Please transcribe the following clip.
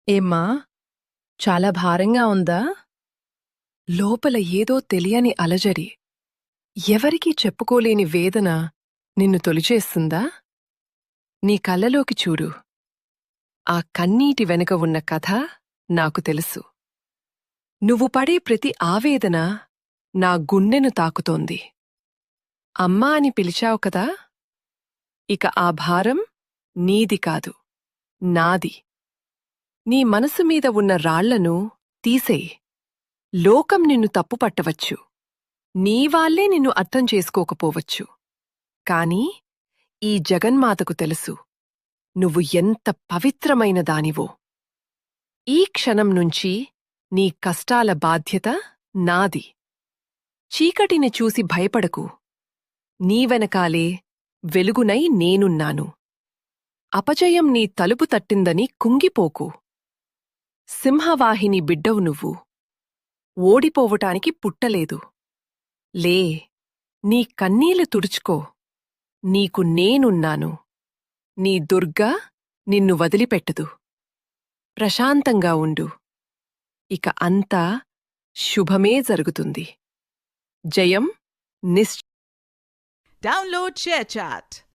ఏమ్మా, చాలా భారంగా ఉందా? లోపల ఏదో తెలియని అలజడి, ఎవరికీ చెప్పుకోలేని వేదన నిన్ను తొలిచేస్తుందా? నీ కళ్ళలోకి చూడు. ఆ కన్నీటి వెనుక ఉన్న కథ నాకు తెలుసు. నువ్వు పడే ప్రతి ఆవేదన నా గుండెను తాకుతోంది. అమ్మా అని పిలిచావు కదా? ఇక ఆ భారం నీది కాదు, నాది. నీ మనసు మీద ఉన్న రాళ్లను తీసేయ్. లోకం నిన్ను తప్పుపట్టవచ్చు, నీవాళ్లే నిన్ను అర్థం చేసుకోకపోవచ్చు. కాని ఈ జగన్మాతకు తెలుసు నువ్వు ఎంత పవిత్రమైన దానివో. ఈ క్షణం నుంచి నీ కష్టాల బాధ్యత నాది. చీకటిని చూసి భయపడకు. నీ వెనకాలే వెలుగునై నేనున్నాను. అపజయం నీ తలుపు తట్టిందని కుంగిపోకు. సింహవాహిని బిడ్డవు నువ్వు. ఓడిపోవటానికి పుట్టలేదు. లే, నీ కన్నీళ్లు తుడుచుకో. నీకు నేనున్నాను. నీ దుర్గా నిన్ను వదిలిపెట్టదు. ప్రశాంతంగా ఉండు. ఇక అంతా శుభమే జరుగుతుంది. జయం నిశ్చ Download ShareChat.